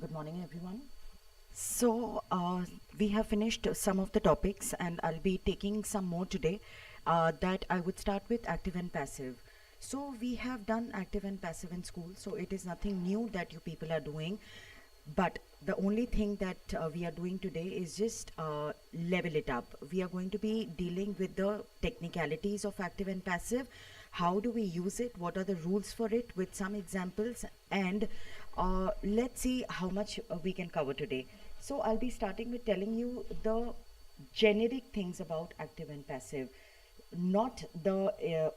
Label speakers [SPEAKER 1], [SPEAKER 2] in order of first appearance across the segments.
[SPEAKER 1] Good morning, everyone. We have finished some of the topics, and I'll be taking some more today. That I would start with active and passive. So, we have done active and passive in school, so it is nothing new that you people are doing. But the only thing that we are doing today is just level it up. We are going to be dealing with the technicalities of active and passive. How do we use it? What are the rules for it? With some examples, and let's see how much we can cover today. So, I'll be starting with telling you the generic things about active and passive, not the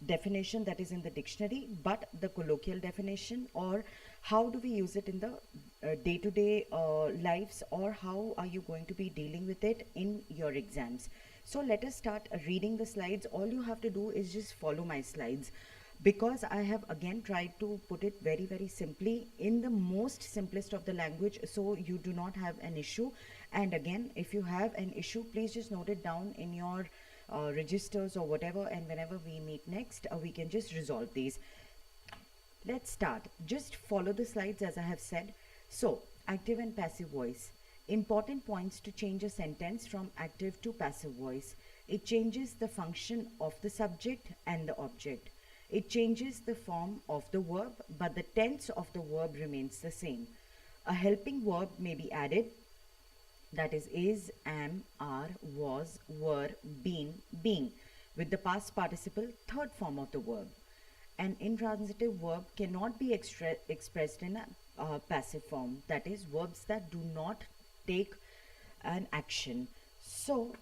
[SPEAKER 1] definition that is in the dictionary, but the colloquial definition, or how do we use it in the day to day lives, or how are you going to be dealing with it in your exams. So, let us start reading the slides. All you have to do is just follow my slides, because I have again tried to put it very, very simply in the most simplest of the language, so you do not have an issue. And again, if you have an issue, please just note it down in your registers or whatever, and whenever we meet next, we can just resolve these. Let's start. Just follow the slides as I have said. So, active and passive voice. Important points to change a sentence from active to passive voice. It changes the function of the subject and the object. It changes the form of the verb, but the tense of the verb remains the same. A helping verb may be added, that is, am, are, was, were, been, being, with the past participle, third form of the verb. An intransitive verb cannot be expressed in a passive form, that is, verbs that do not take an action. So,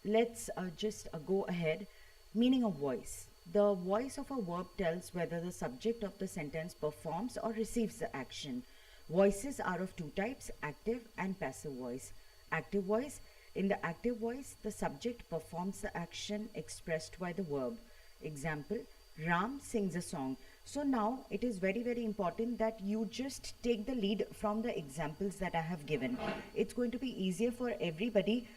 [SPEAKER 1] let's just go ahead. Meaning of voice. The voice of a verb tells whether the subject of the sentence performs or receives the action. Voices are of two types, active and passive voice. Active voice. In the active voice, the subject performs the action expressed by the verb. Example, Ram sings a song. So now it is very, very important that you just take the lead from the examples that I have given. It's going to be easier for everybody.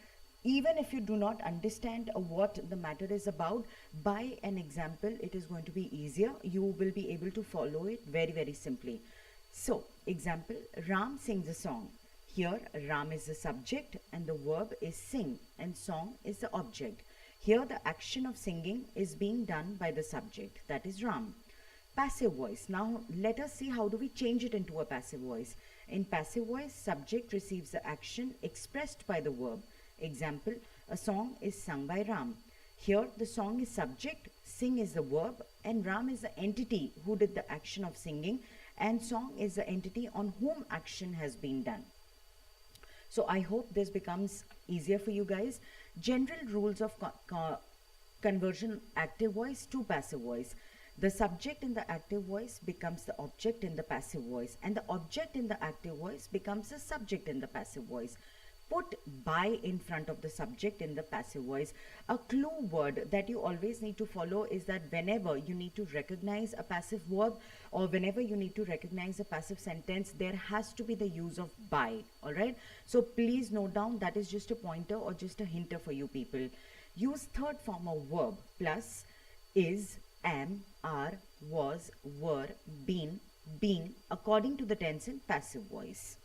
[SPEAKER 1] Even if you do not understand what the matter is about, by an example, it is going to be easier. You will be able to follow it very, very simply. So, example, Ram sings a song. Here, Ram is the subject and the verb is sing, and song is the object. Here, the action of singing is being done by the subject, that is Ram. Passive voice. Now, let us see how do we change it into a passive voice. In passive voice, subject receives the action expressed by the verb. Example, a song is sung by Ram. Here, the song is subject, sing is the verb, and Ram is the entity who did the action of singing, and song is the entity on whom action has been done. So, I hope this becomes easier for you guys. General rules of conversion active voice to passive voice. The subject in the active voice becomes the object in the passive voice, and the object in the active voice becomes the subject in the passive voice. Put by in front of the subject in the passive voice. A clue word that you always need to follow is that whenever you need to recognize a passive verb, or whenever you need to recognize a passive sentence, there has to be the use of by. Alright, so please note down, that is just a pointer or just a hinter for you people. Use third form of verb plus is, am, are, was, were, been, being according to the tense in passive voice.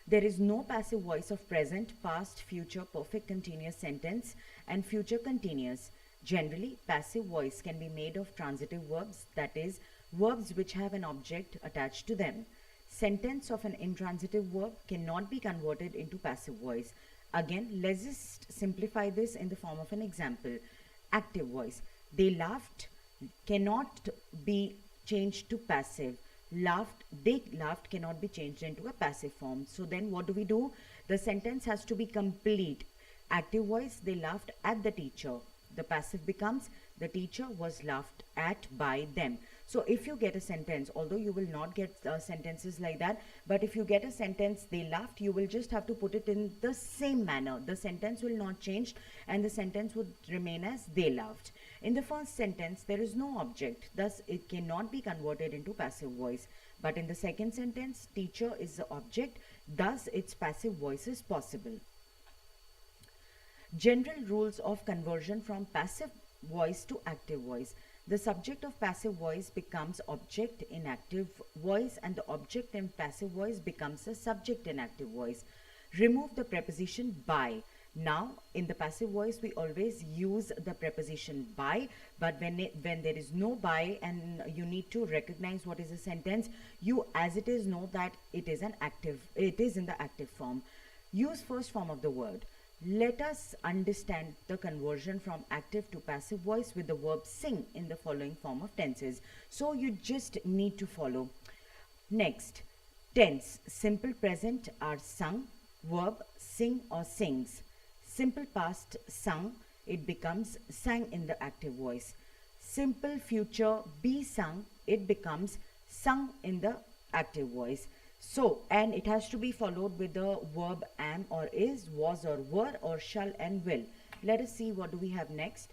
[SPEAKER 1] There is no passive voice of present, past, future, perfect continuous sentence and future continuous. Generally, passive voice can be made of transitive verbs, that is, verbs which have an object attached to them. Sentence of an intransitive verb cannot be converted into passive voice. Again, let's just simplify this in the form of an example. Active voice. They laughed cannot be changed to passive. They laughed cannot be changed into a passive form. So then what do? The sentence has to be complete. Active voice, they laughed at the teacher. The passive becomes, the teacher was laughed at by them. So if you get a sentence, although you will not get sentences like that, but if you get a sentence, they laughed, you will just have to put it in the same manner. The sentence will not change and the sentence would remain as they laughed. In the first sentence, there is no object, thus it cannot be converted into passive voice. But in the second sentence, teacher is the object, thus its passive voice is possible. General rules of conversion from passive voice to active voice. The subject of passive voice becomes object in active voice, and the object in passive voice becomes the subject in active voice. Remove the preposition by. Now, in the passive voice, we always use the preposition by, but when there is no by and you need to recognize what is a sentence, you as it is know that it is in the active form. Use first form of the word. Let us understand the conversion from active to passive voice with the verb sing in the following form of tenses. So you just need to follow. Next, tense. Simple present are sung, verb sing or sings. Simple past sung, it becomes sang in the active voice. Simple future be sung, it becomes sung in the active voice. So, and it has to be followed with the verb am or is, was or were, or shall and will. Let us see what do we have next.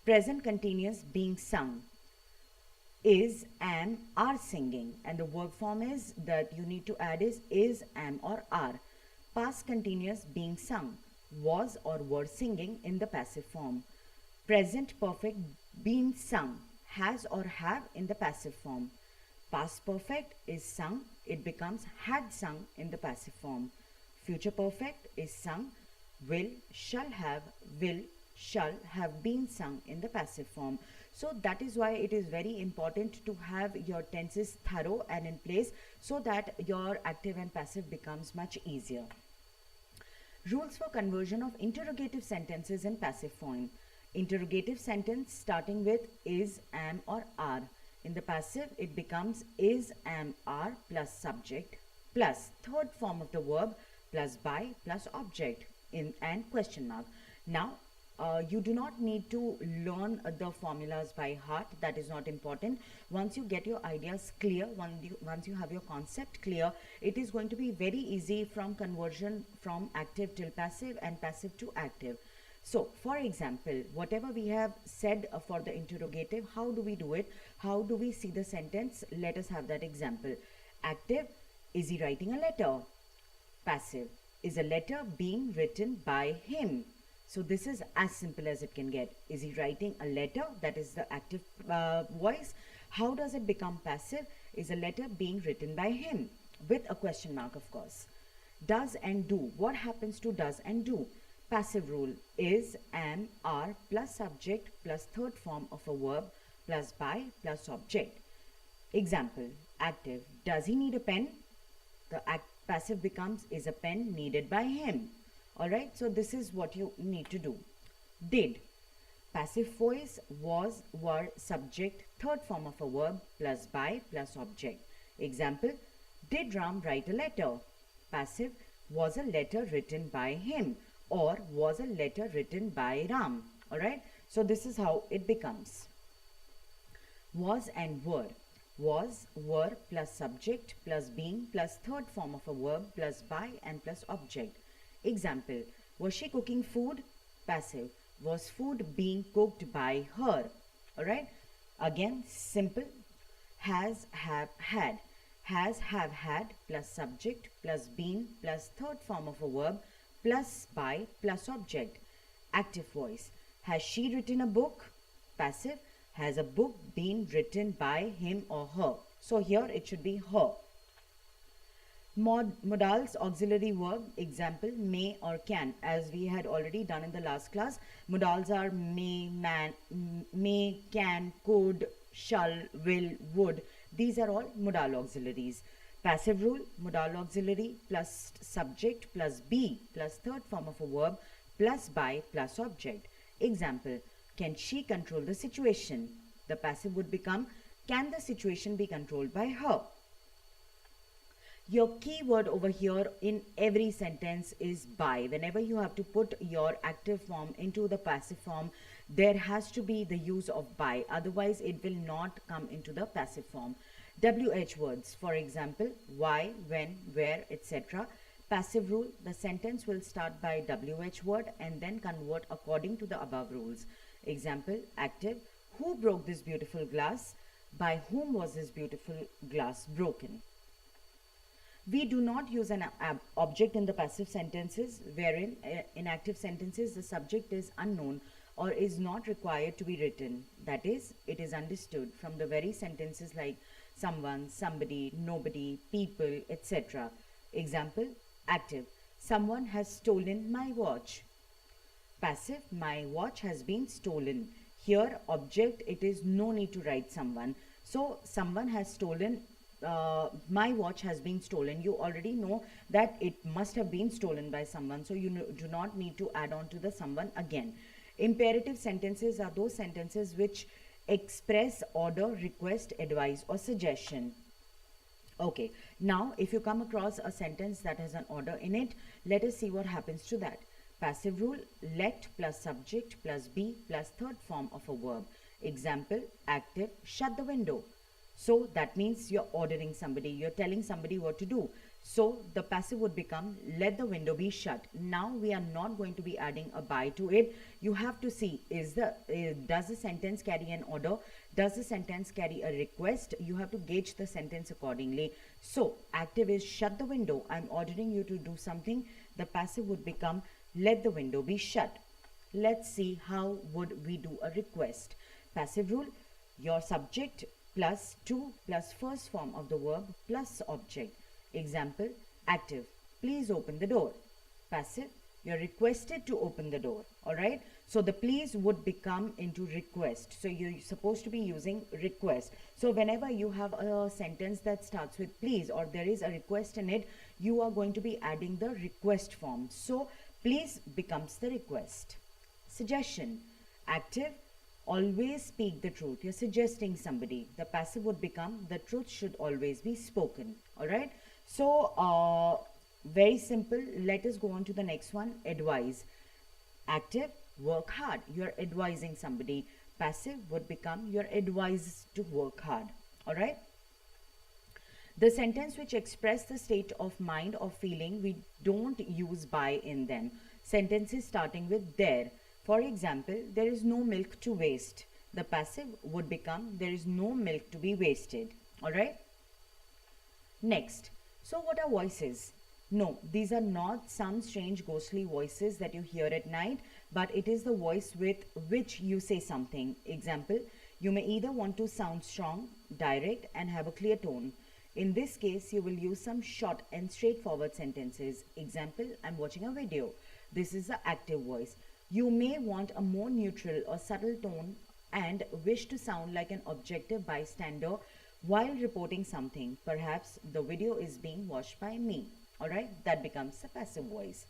[SPEAKER 1] Present continuous being sung. Is, am, are singing, and the verb form is that you need to add is, am or are. Past continuous being sung. Was or were singing in the passive form. Present perfect being sung. Has or have in the passive form. Past perfect is sung, it becomes had sung in the passive form. Future perfect is sung, will, shall have been sung in the passive form. So that is why it is very important to have your tenses thorough and in place so that your active and passive becomes much easier. Rules for conversion of interrogative sentences in passive form. Interrogative sentence starting with is, am or are. In the passive, it becomes is, am, are plus subject plus third form of the verb plus by plus object and question mark. Now, you do not need to learn the formulas by heart. That is not important. Once you get your ideas clear, once you have your concept clear, it is going to be very easy from conversion from active till passive and passive to active. So, for example, whatever we have said for the interrogative, how do we do it? How do we see the sentence? Let us have that example. Active, is he writing a letter? Passive, is a letter being written by him? So this is as simple as it can get. Is he writing a letter? That is the active voice. How does it become passive? Is a letter being written by him? With a question mark, of course. Does and do. What happens to does and do? Passive rule is, am, are plus subject plus third form of a verb plus by plus object. Example, active, does he need a pen? The passive becomes, is a pen needed by him? Alright, so this is what you need to do. Did, passive voice, was, were, subject, third form of a verb plus by plus object. Example, did Ram write a letter? Passive, was a letter written by him or was a letter written by Ram. Alright, so this is how it becomes. Was and were. Was, were plus subject plus being plus third form of a verb plus by and plus object. Example, was she cooking food? Passive, was food being cooked by her? Alright, again simple, has, have, had. Has, have, had plus subject plus been plus third form of a verb plus by plus object. Active voice, has she written a book? Passive, has a book been written by him or her? So here it should be her. Modals auxiliary verb, example, may or can. As we had already done in the last class, modals are may, can, could, shall, will, would. These are all modal auxiliaries. Passive rule, modal auxiliary plus subject plus be plus third form of a verb plus by plus object. Example, can she control the situation? The passive would become, can the situation be controlled by her? Your key word over here in every sentence is by. Whenever you have to put your active form into the passive form, there has to be the use of by. Otherwise, it will not come into the passive form. WH words, for example, why, when, where, etc. Passive rule, the sentence will start by WH word and then convert according to the above rules. Example, active, who broke this beautiful glass? By whom was this beautiful glass broken? We do not use an object in the passive sentences, wherein in active sentences the subject is unknown. or is not required to be written. That is, it is understood from the very sentences like someone, somebody, nobody, people, etc. Example, active. Someone has stolen my watch. Passive, my watch has been stolen. Here, object, it is no need to write someone. So, someone has stolen, my watch has been stolen. You already know that it must have been stolen by someone. So, you do not need to add on to the someone again. Imperative sentences are those sentences which express order, request, advice, or suggestion. Okay, now if you come across a sentence that has an order in it, let us see what happens to that. Passive rule, let plus subject plus be plus third form of a verb. Example, active, shut the window. So that means you're ordering somebody, you're telling somebody what to do. So the passive would become let the window be shut. Now we are not going to be adding a by to it. You have to see does the sentence carry an order? Does the sentence carry a request? You have to gauge the sentence accordingly. So active is shut the window. I'm ordering you to do something. The passive would become let the window be shut. Let's see how would we do a request. Passive rule, your subject plus to plus first form of the verb plus object. Example, active, please open the door. Passive, you're requested to open the door. Alright, so the please would become into request. So you're supposed to be using request. So whenever you have a sentence that starts with please or there is a request in it, you are going to be adding the request form. So please becomes the request. Suggestion, active, always speak the truth. You're suggesting somebody. The passive would become the truth should always be spoken. Alright, so very simple. Let us go on to the next one. Advise, active, work hard. You're advising somebody. Passive would become you're advised to work hard. Alright, the sentence which express the state of mind or feeling, we don't use by in them. Sentences starting with there. For example, there is no milk to waste. The passive would become there is no milk to be wasted. Alright. Next. So what are voices? No, these are not some strange ghostly voices that you hear at night, but it is the voice with which you say something. Example, you may either want to sound strong, direct, and have a clear tone. In this case, you will use some short and straightforward sentences. Example, I'm watching a video. This is the active voice. You may want a more neutral or subtle tone and wish to sound like an objective bystander while reporting something. Perhaps the video is being watched by me. Alright, that becomes the passive voice.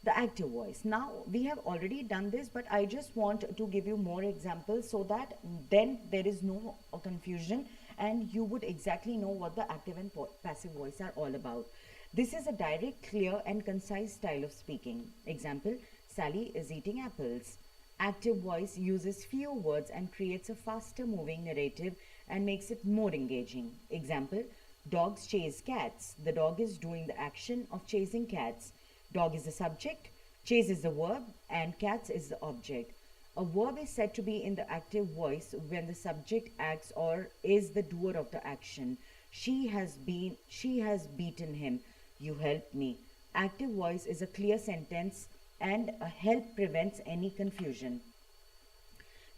[SPEAKER 1] The active voice. Now, we have already done this, but I just want to give you more examples so that then there is no confusion and you would exactly know what the active and passive voice are all about. This is a direct, clear, and concise style of speaking. Example, Sally is eating apples. Active voice uses fewer words and creates a faster moving narrative and makes it more engaging. Example, dogs chase cats. The dog is doing the action of chasing cats. Dog is the subject, chase is the verb, and cats is the object. A verb is said to be in the active voice when the subject acts or is the doer of the action. She has beaten him. You helped me. Active voice is a clear sentence and a help prevents any confusion.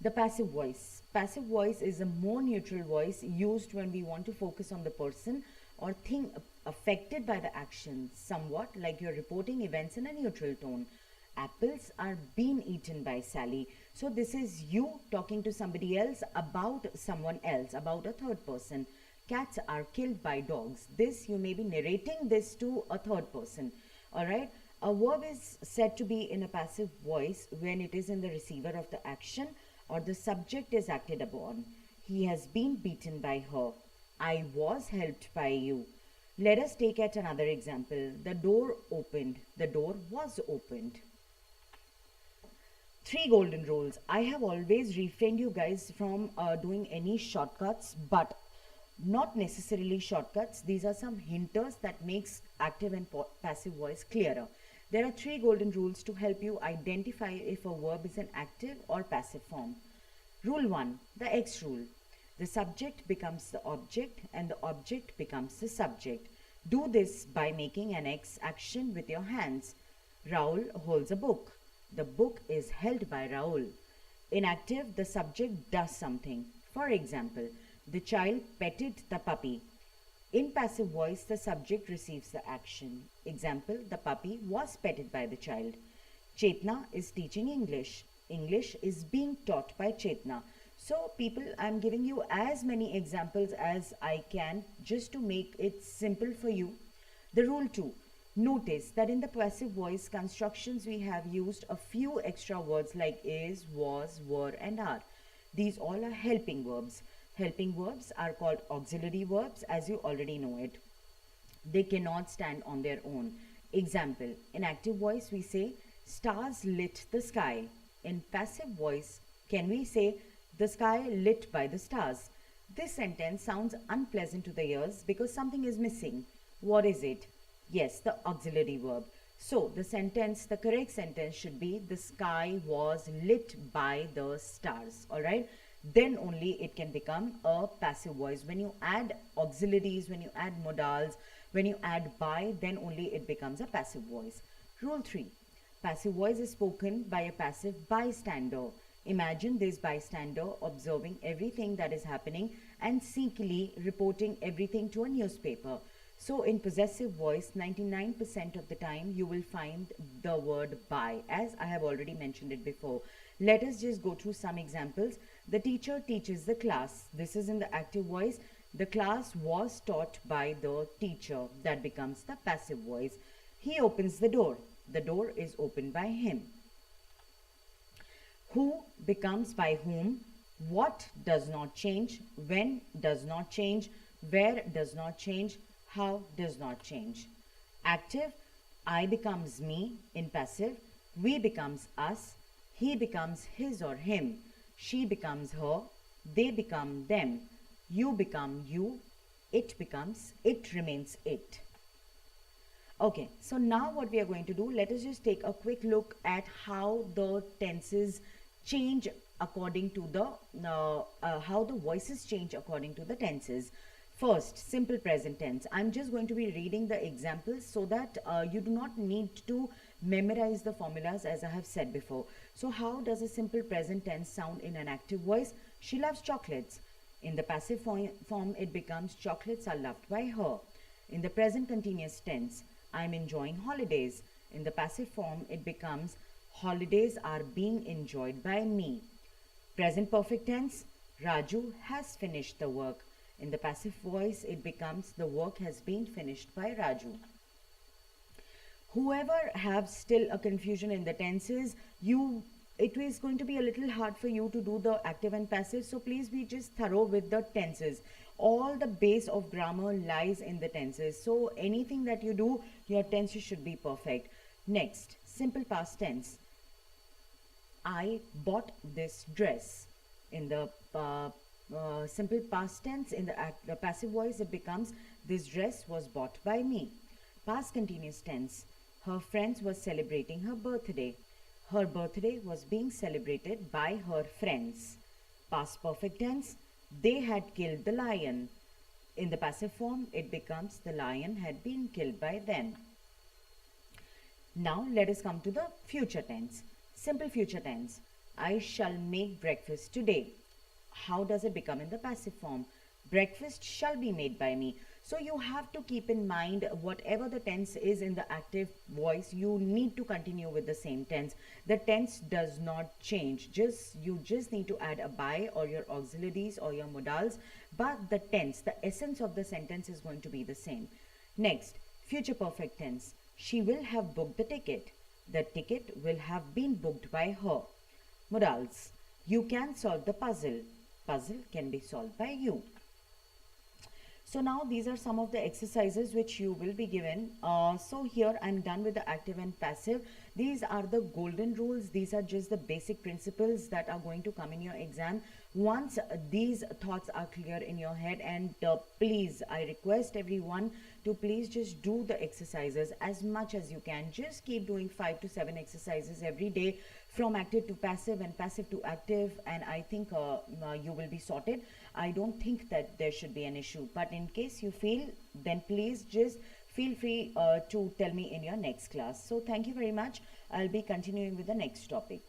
[SPEAKER 1] The passive voice. Passive voice is a more neutral voice used when we want to focus on the person or thing affected by the action, somewhat like you're reporting events in a neutral tone. Apples are being eaten by Sally. So this is you talking to somebody else about someone else, about a third person. Cats are killed by dogs. This, you may be narrating this to a third person. Alright. A verb is said to be in a passive voice when it is in the receiver of the action or the subject is acted upon. He has been beaten by her. I was helped by you. Let us take at another example. The door opened. The door was opened. 3 golden rules. I have always refrained you guys from doing any shortcuts, but not necessarily shortcuts. These are some hinters that makes active and passive voice clearer. There are 3 golden rules to help you identify if a verb is an active or passive form. Rule 1, the X rule. The subject becomes the object and the object becomes the subject. Do this by making an X action with your hands. Raul holds a book. The book is held by Raul. In active, the subject does something. For example, the child petted the puppy. In passive voice, the subject receives the action. Example, the puppy was petted by the child. Chetna is teaching English. English is being taught by Chetna. So, people, I'm giving you as many examples as I can just to make it simple for you. The rule 2. Notice that in the passive voice constructions we have used a few extra words like is, was, were and are. These all are helping verbs. Helping verbs are called auxiliary verbs as you already know it. They cannot stand on their own. Example, in active voice we say stars lit the sky. In passive voice, can we say the sky lit by the stars? This sentence sounds unpleasant to the ears because something is missing. What is it? Yes, the auxiliary verb. So the correct sentence should be the sky was lit by the stars. Alright? Then only it can become a passive voice. When you add auxiliaries, when you add modals, when you add by, then only it becomes a passive voice. Rule 3. Passive voice is spoken by a passive bystander. Imagine this bystander observing everything that is happening and secretly reporting everything to a newspaper. So in possessive voice, 99% of the time you will find the word by, as I have already mentioned it before. Let us just go through some examples. The teacher teaches the class. This is in the active voice. The class was taught by the teacher. That becomes the passive voice. He opens the door. The door is opened by him. Who becomes by whom. What does not change. When does not change. Where does not change. How does not change. Active, I becomes me. In passive, we becomes us. He becomes his or him. She becomes her. They become them. You become you. It remains it. Okay, so now what we are going to do, let us just take a quick look at how the tenses change according to how the voices change according to the tenses. First, simple present tense. I'm just going to be reading the examples so that you do not need to memorize the formulas as I have said before. So how does a simple present tense sound in an active voice? She loves chocolates. In the passive form, it becomes chocolates are loved by her. In the present continuous tense, I'm enjoying holidays. In the passive form, it becomes holidays are being enjoyed by me. Present perfect tense, Raju has finished the work. In the passive voice, it becomes the work has been finished by Raju. Whoever have still a confusion in the tenses, it is going to be a little hard for you to do the active and passive. So please be just thorough with the tenses. All the base of grammar lies in the tenses. So anything that you do, your tenses should be perfect. Next, simple past tense. I bought this dress. In the simple past tense, in the passive voice, it becomes this dress was bought by me. Past continuous tense, her friends were celebrating her birthday. Her birthday was being celebrated by her friends. Past perfect tense, they had killed the lion. In the passive form, it becomes the lion had been killed by them. Now let us come to the future tense. Simple future tense, I shall make breakfast today. How does it become in the passive form? Breakfast shall be made by me. So you have to keep in mind whatever the tense is in the active voice, you need to continue with the same tense. The tense does not change. You just need to add a by or your auxiliaries or your modals, but the tense, the essence of the sentence is going to be the same. Next, future perfect tense. She will have booked the ticket. The ticket will have been booked by her. Modals. You can solve the puzzle. Puzzle can be solved by you. So now these are some of the exercises which you will be given. So here I'm done with the active and passive. These are the golden rules. These are just the basic principles that are going to come in your exam. Once these thoughts are clear in your head, and please, I request everyone to please just do the exercises as much as you can. Just keep doing 5 to 7 exercises every day from active to passive and passive to active, and I think you will be sorted. I don't think that there should be an issue, but in case you feel, then please just feel free to tell me in your next class. So thank you very much. I'll be continuing with the next topic.